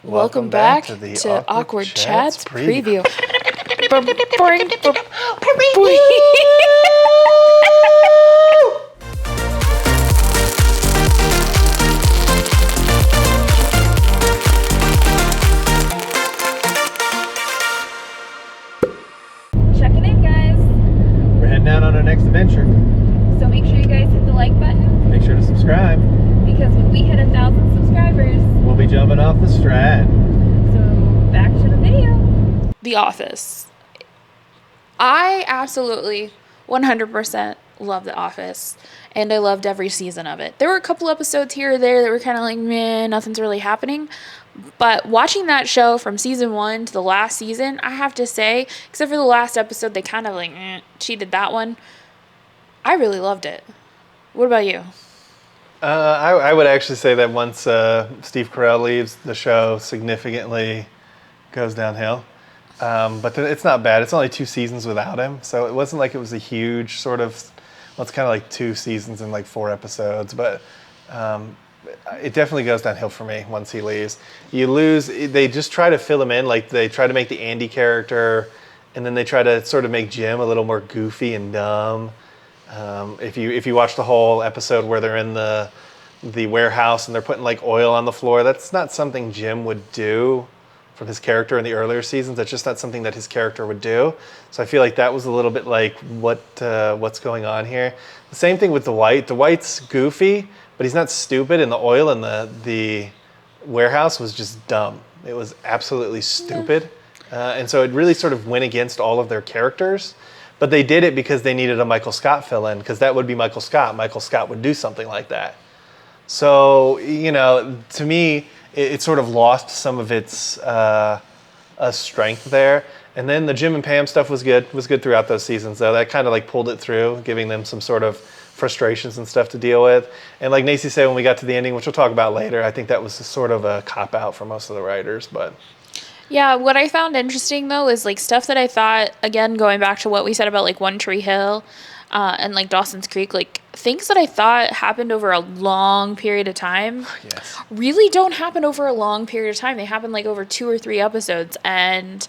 Welcome back to the Awkward Chats preview. Checking in, guys. We're heading out on our next adventure. So make sure you guys hit the like button, Make sure to subscribe. because when we hit 1,000 subscribers, We'll be jumping off the strat. so back to the video. The Office. I absolutely 100% love The Office, and I loved every season of it. There were a couple episodes here or there that were kind of like, meh, nothing's really happening. But watching that show from season 1 to the last season, I have to say, except for the last episode, they kind of like cheated that one. I really loved it. What about you? I would actually say that once Steve Carell leaves, the show significantly goes downhill. But it's not bad. It's only 2 seasons without him, so it wasn't like it was a huge sort of. Well, it's kind of like 2 seasons and like 4 episodes, but it definitely goes downhill for me once he leaves. You lose. They just try to fill him in, like they try to make the Andy character, and then they try to sort of make Jim a little more goofy and dumb. If you watch the whole episode where they're in the warehouse and they're putting like oil on the floor, that's not something Jim would do from his character in the earlier seasons. That's just not something that his character would do. So I feel like that was a little bit like what's going on here. The same thing with Dwight. Dwight's goofy, but he's not stupid, and the oil in the warehouse was just dumb. It was absolutely stupid. And so it really sort of went against all of their characters. But they did it because they needed a Michael Scott fill-in, because that would be Michael Scott. Michael Scott would do something like that. So, to me, it sort of lost some of its strength there. And then the Jim and Pam stuff was good throughout those seasons, though. That kind of like pulled it through, giving them some sort of frustrations and stuff to deal with. And like Nacy said, when we got to the ending, which we'll talk about later, I think that was sort of a cop-out for most of the writers, but... Yeah, what I found interesting, though, is, like, stuff that I thought, again, going back to what we said about, like, One Tree Hill and, like, Dawson's Creek, like, things that I thought happened over a long period of time Yes. really don't happen over a long period of time. They happen, like, over 2 or 3 episodes, and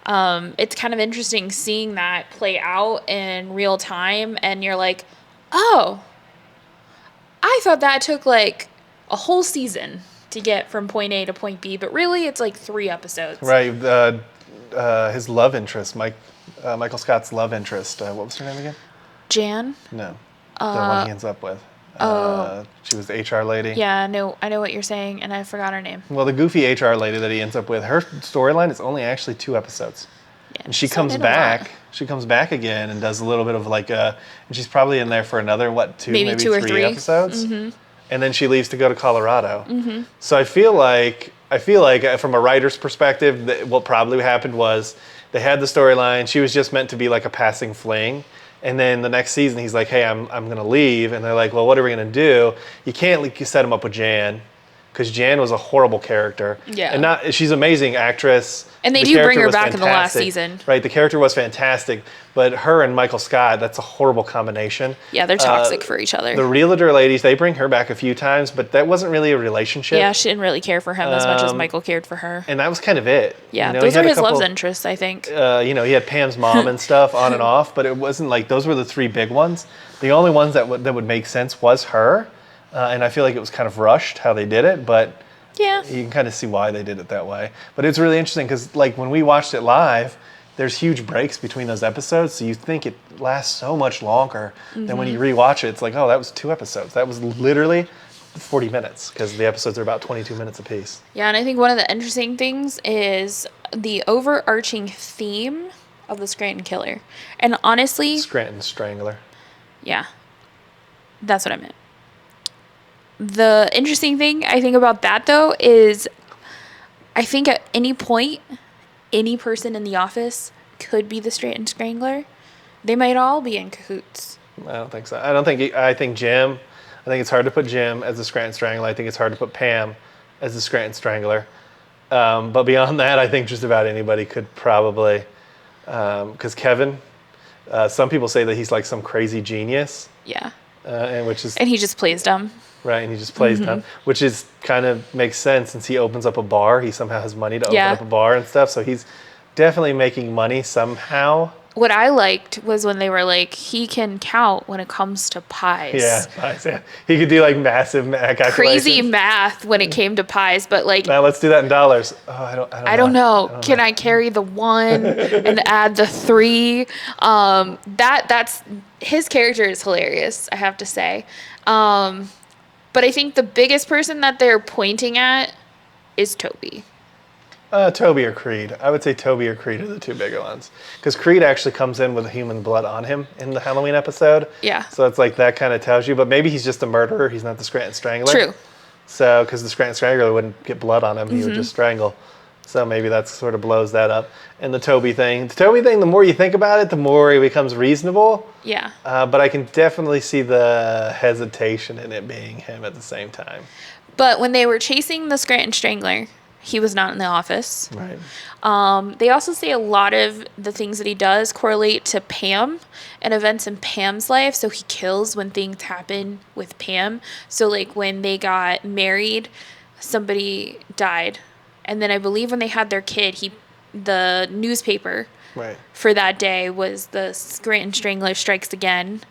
it's kind of interesting seeing that play out in real time, and you're like, oh, I thought that took, like, a whole season to get from point A to point B, but really it's like 3 episodes. Right. His love interest, Michael Scott's love interest. What was her name again? Jan? No. The one he ends up with. She was the HR lady. Yeah, I know what you're saying, and I forgot her name. Well, the goofy HR lady that he ends up with, her storyline is only actually 2 episodes. Yeah, And she so comes did a back. lot. She comes back again and does a little bit of like and she's probably in there for another, maybe 2 or 3 episodes? Mm-hmm. And then she leaves to go to Colorado. Mm-hmm. So I feel like from a writer's perspective, what probably happened was they had the storyline. She was just meant to be like a passing fling. And then the next season, he's like, hey, I'm going to leave. And they're like, well, what are we going to do? You can't set him up with Jan, because Jan was a horrible character. Yeah. And she's an amazing actress. And they The do bring character her was back in the last fantastic. season. Right, the character was fantastic. But her and Michael Scott, that's a horrible combination. Yeah, they're toxic for each other. The realtor ladies, they bring her back a few times, but that wasn't really a relationship. Yeah, she didn't really care for him as much as Michael cared for her. And that was kind of it. Yeah, he those had are a his couple- love interests, I think. He had Pam's mom and stuff on and off, but it wasn't like those were the 3 big ones. The only ones that would make sense was her, and I feel like it was kind of rushed how they did it, but Yeah. you can kind of see why they did it that way. But it's really interesting because like when we watched it live, there's huge breaks between those episodes, so you think it lasts so much longer than when you rewatch it. It's like, oh, that was 2 episodes. That was literally 40 minutes because the episodes are about 22 minutes apiece. Yeah, and I think one of the interesting things is the overarching theme of the Scranton Killer. And honestly... Scranton Strangler. Yeah, that's what I meant. The interesting thing I think about that, though, is I think at any point, any person in the office could be the Scranton Strangler. They might all be in cahoots. I don't think so. I think Jim. I think it's hard to put Jim as the Scranton Strangler. I think it's hard to put Pam as the Scranton Strangler. But beyond that, I think just about anybody could probably. Because Kevin, some people say that he's like some crazy genius. Yeah. And which is And he just plays dumb. Right, and he just plays dumb, which is kind of makes sense since he opens up a bar. He somehow has money to open up a bar and stuff, so he's definitely making money somehow. What I liked was when they were like, he can count when it comes to pies. Yeah, pies, yeah. He could do like massive calculations. Crazy math when it came to pies, but like... Now let's do that in dollars. Oh, I don't know. Can I carry the 1 and add the 3? That's... His character is hilarious, I have to say. But I think the biggest person that they're pointing at is Toby. Toby or Creed. I would say Toby or Creed are the two bigger ones. Because Creed actually comes in with human blood on him in the Halloween episode. Yeah. So it's like that kind of tells you. But maybe he's just a murderer. He's not the Scranton Strangler. True. So, because the Scranton Strangler wouldn't get blood on him. He would just strangle. So maybe that sort of blows that up. And the Toby thing. The Toby thing, the more you think about it, the more it becomes reasonable. Yeah. But I can definitely see the hesitation in it being him at the same time. But when they were chasing the Scranton Strangler, he was not in the office. Right. They also say a lot of the things that he does correlate to Pam and events in Pam's life. So he kills when things happen with Pam. So like when they got married, somebody died. And then I believe when they had their kid, the newspaper for that day was the Scranton Strangler strikes again.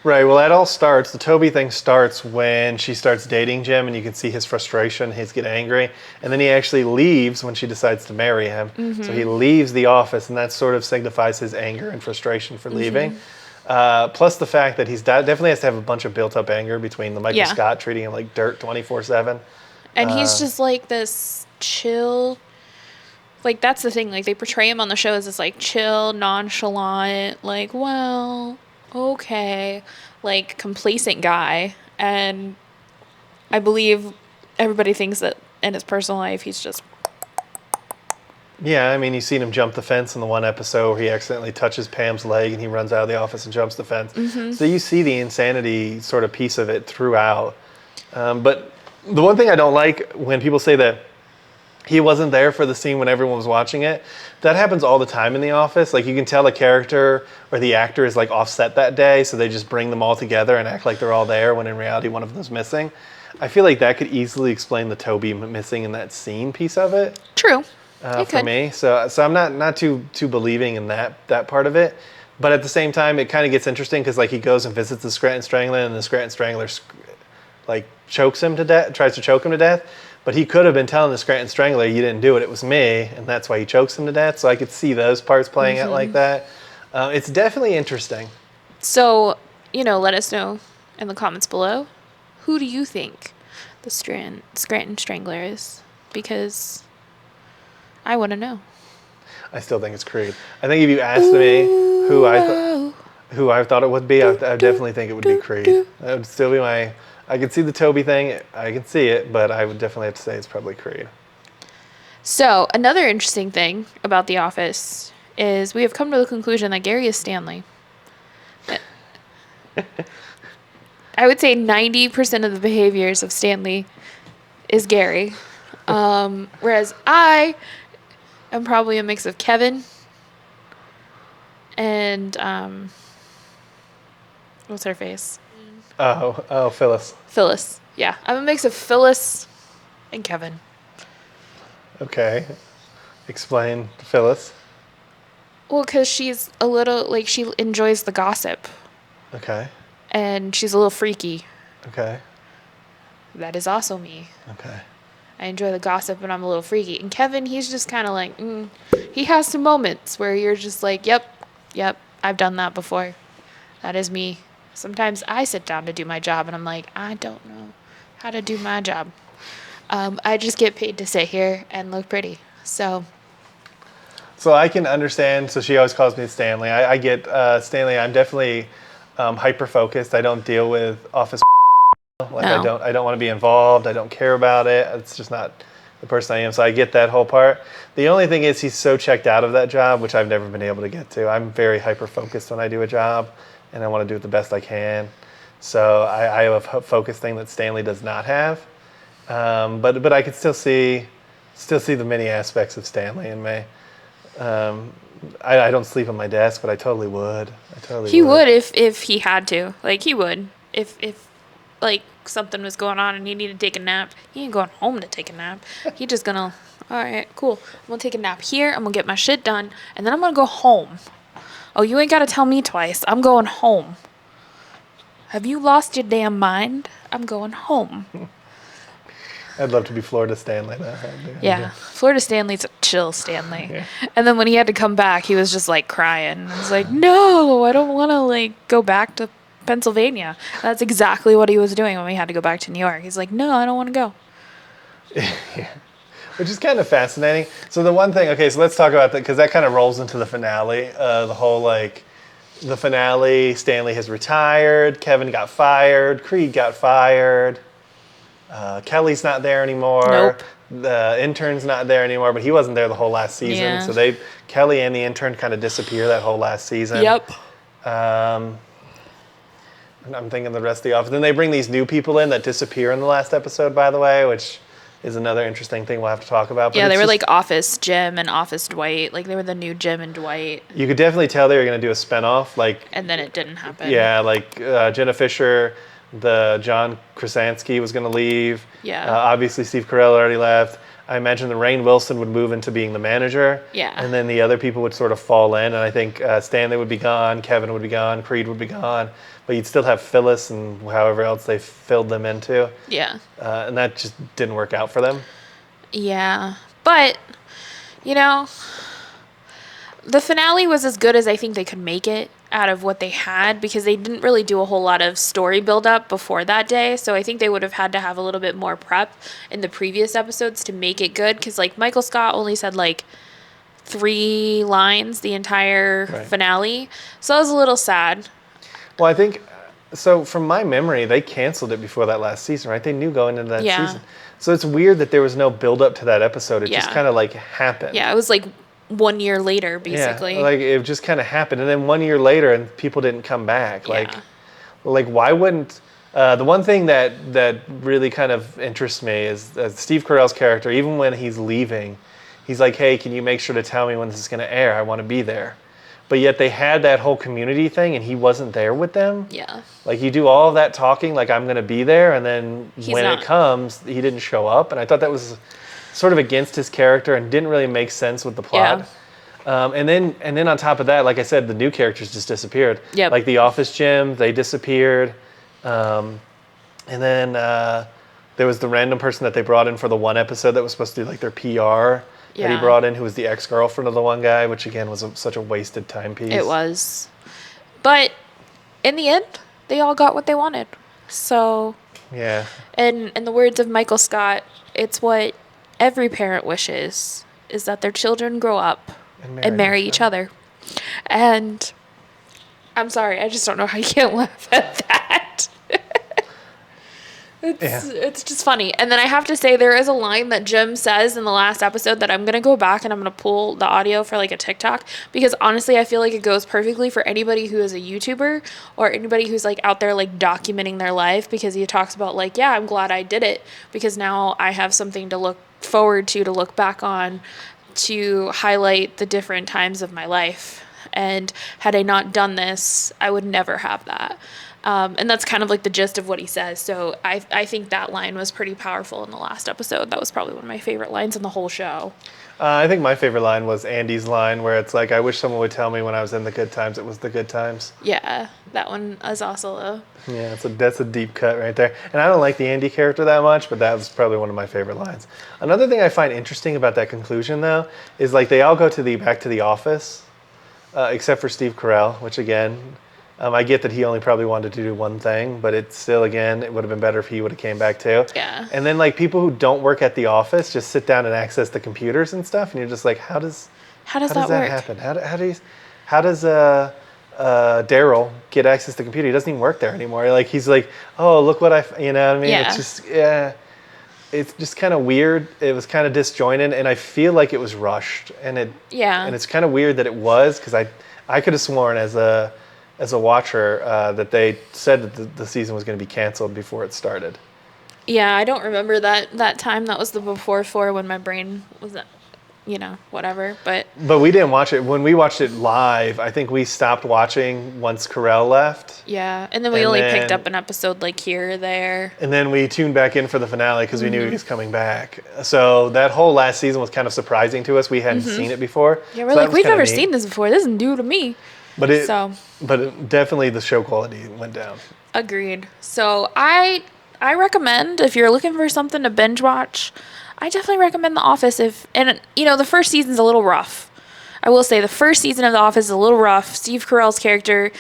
Right, well that all starts, the Toby thing starts when she starts dating Jim and you can see his frustration, he's getting angry, and then he actually leaves when she decides to marry him. So he leaves the office and that sort of signifies his anger and frustration for leaving. Plus the fact that he's definitely has to have a bunch of built up anger between the Michael Scott treating him like dirt 24/7. And he's just like this chill, like that's the thing, like they portray him on the show as this like chill, nonchalant, like, well... okay, like complacent guy, and I believe everybody thinks that in his personal life he's just... Yeah, I mean, you've seen him jump the fence in the one episode where he accidentally touches Pam's leg and he runs out of the office and jumps the fence. So you see the insanity sort of piece of it throughout. But the one thing I don't like when people say that he wasn't there for the scene when everyone was watching it, that happens all the time in The Office. Like, you can tell the character or the actor is, like, offset that day, so they just bring them all together and act like they're all there when in reality one of them's missing. I feel like that could easily explain the Toby missing in that scene piece of it. True. For me. So I'm not too believing in that part of it. But at the same time, it kind of gets interesting because, like, he goes and visits the Scranton Strangler, and the Scranton Strangler, like, chokes him to death, tries to choke him to death. But he could have been telling the Scranton Strangler, you didn't do it, it was me, and that's why he chokes him to death. So I could see those parts playing out like that. It's definitely interesting. So, let us know in the comments below. Who do you think the Scranton Strangler is? Because I want to know. I still think it's Creed. I think if you asked me who I thought it would be, I definitely think it would be Creed. That would still be my... I can see the Toby thing. I can see it, but I would definitely have to say it's probably Creed. So, another interesting thing about The Office is we have come to the conclusion that Gary is Stanley. I would say 90% of the behaviors of Stanley is Gary. Whereas I am probably a mix of Kevin and, what's her face? Oh, Phyllis. Phyllis, yeah. I'm a mix of Phyllis and Kevin. Okay. Explain Phyllis. Well, because she's a little, like, she enjoys the gossip. Okay. And she's a little freaky. Okay. That is also me. Okay. I enjoy the gossip and I'm a little freaky. And Kevin, he's just kind of like, he has some moments where you're just like, yep, I've done that before. That is me. Sometimes I sit down to do my job and I'm like, I don't know how to do my job. I just get paid to sit here and look pretty. So I can understand. So she always calls me Stanley. I get Stanley. I'm definitely hyper focused. I don't deal with office. Like no. I don't want to be involved. I don't care about it. It's just not the person I am. So I get that whole part. The only thing is he's so checked out of that job, which I've never been able to get to. I'm very hyper focused when I do a job. And I want to do it the best I can. So I have a focus thing that Stanley does not have. But I could still see the many aspects of Stanley in me. I don't sleep on my desk, but I totally would. He would if he had to. Like, he would. If like something was going on and he needed to take a nap, he ain't going home to take a nap. He just gonna, all right, cool. I'm gonna take a nap here. I'm gonna get my shit done, and then I'm gonna go home. Oh, you ain't gotta tell me twice. I'm going home. Have you lost your damn mind? I'm going home. I'd love to be Florida Stanley. Yeah, Florida Stanley's a chill Stanley. Yeah. And then when he had to come back, he was just like crying. I was like, no, I don't want to like go back to Pennsylvania. That's exactly what he was doing when we had to go back to New York. He's like, no, I don't want to go. Yeah. Which is kind of fascinating. So the one thing, okay, so let's talk about that because that kind of rolls into the finale. The whole like, the finale, Stanley has retired, Kevin got fired, Creed got fired. Kelly's not there anymore. Nope. The intern's not there anymore, but he wasn't there the whole last season. Yeah. So Kelly and the intern kind of disappear that whole last season. Yep. I'm thinking the rest of the office. Then they bring these new people in that disappear in the last episode, by the way, which is another interesting thing we'll have to talk about. But yeah, they were like Office Jim and Office Dwight. Like they were the new Jim and Dwight. You could definitely tell they were going to do a spinoff. And then it didn't happen. Yeah, like Jenna Fischer, the John Krasinski was going to leave. Yeah. Obviously, Steve Carell already left. I imagine the Rainn Wilson would move into being the manager. Yeah. And then the other people would sort of fall in. And I think Stanley would be gone, Kevin would be gone, Creed would be gone. But you'd still have Phyllis and however else they filled them into. Yeah. And that just didn't work out for them. Yeah. But, the finale was as good as I think they could make it out of what they had because they didn't really do a whole lot of story build-up before that day. So I think they would have had to have a little bit more prep in the previous episodes to make it good because, Michael Scott only said, 3 lines the entire finale. So I was a little sad. Well, I think, so from my memory, they canceled it before that last season, right? They knew going into that season. So it's weird that there was no build-up to that episode. It just kind of, happened. Yeah, it was 1 year later, basically. Yeah, it just kind of happened. And then 1 year later, and people didn't come back. Yeah. Why wouldn't... the one thing that really kind of interests me is Steve Carell's character, even when he's leaving, he's like, hey, can you make sure to tell me when this is going to air? I want to be there. But yet they had that whole community thing, and he wasn't there with them. Yeah. You do all of that talking, I'm going to be there, and then when not. it comes, he didn't show up. And I thought that was sort of against his character and didn't really make sense with the plot. Yeah. And then on top of that, like I said, the new characters just disappeared. Yep. The Office Gym, they disappeared. And then there was the random person that they brought in for the one episode that was supposed to do their PR. That he brought in, who was the ex-girlfriend of the one guy, which again was such a wasted timepiece. It was. But in the end, they all got what they wanted. So, yeah. And in the words of Michael Scott, it's what every parent wishes, is that their children grow up and marry each other. And I'm sorry, I just don't know how you can't laugh at that. It's just funny. And then I have to say, there is a line that Jim says in the last episode that I'm going to go back and I'm going to pull the audio for a TikTok, because honestly, I feel like it goes perfectly for anybody who is a YouTuber or anybody who's out there documenting their life, because he talks about I'm glad I did it because now I have something to look forward to look back on, to highlight the different times of my life. And had I not done this, I would never have that. And that's kind of the gist of what he says. So I think that line was pretty powerful in the last episode. That was probably one of my favorite lines in the whole show. I think my favorite line was Andy's line where it's I wish someone would tell me when I was in the good times it was the good times. Yeah, that one is also Yeah, that's a deep cut right there. And I don't like the Andy character that much, but that was probably one of my favorite lines. Another thing I find interesting about that conclusion, though, is they all go back to the office, except for Steve Carell, which again... I get that he only probably wanted to do one thing, but it's still, again, it would have been better if he would have came back too. Yeah. And then people who don't work at the office just sit down and access the computers and stuff, and you're just how does that work? Happen? How does Daryl get access to the computer? He doesn't even work there anymore. He's oh, look what you know what I mean? Yeah. It's just it's just kind of weird. It was kind of disjointed, and I feel like it was rushed, and it's kind of weird that it was, because I could have sworn as a watcher, that they said that the season was going to be canceled before it started. Yeah, I don't remember that time. That was the before 4 when my brain was whatever. But we didn't watch it. When we watched it live, I think we stopped watching once Carell left. yeah, and then we only picked up an episode like here or there. And then we tuned back in for the finale because we knew he was coming back. So that whole last season was kind of surprising to us. We hadn't seen it before. Yeah, we're we've never seen this before. This is new to me. But definitely the show quality went down. Agreed. So I recommend, if you're looking for something to binge watch, I definitely recommend The Office. The first season's a little rough. I will say the first season of The Office is a little rough. Steve Carell's character,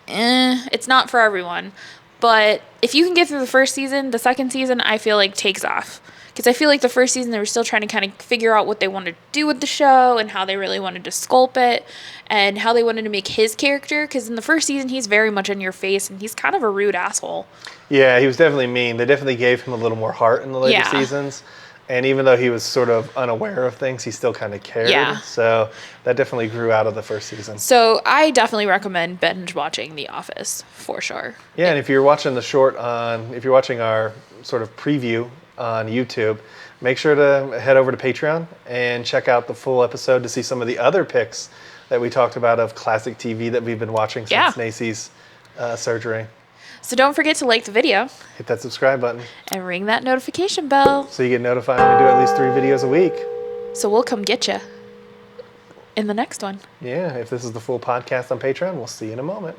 it's not for everyone. But if you can get through the first season, the second season, I feel like takes off. Because I feel like the first season, they were still trying to kind of figure out what they wanted to do with the show and how they really wanted to sculpt it and how they wanted to make his character. Because in the first season, he's very much in your face and he's kind of a rude asshole. Yeah, he was definitely mean. They definitely gave him a little more heart in the later seasons. And even though he was sort of unaware of things, he still kind of cared. Yeah. So that definitely grew out of the first season. So I definitely recommend binge watching The Office for sure. Yeah, and if you're watching if you're watching our sort of preview on YouTube, make sure to head over to Patreon and check out the full episode to see some of the other picks that we talked about of classic TV that we've been watching since Nacy's surgery. So don't forget to like the video. Hit that subscribe button. And ring that notification bell. So you get notified when we do at least 3 videos a week. So we'll come get you in the next one. Yeah, if this is the full podcast on Patreon, we'll see you in a moment.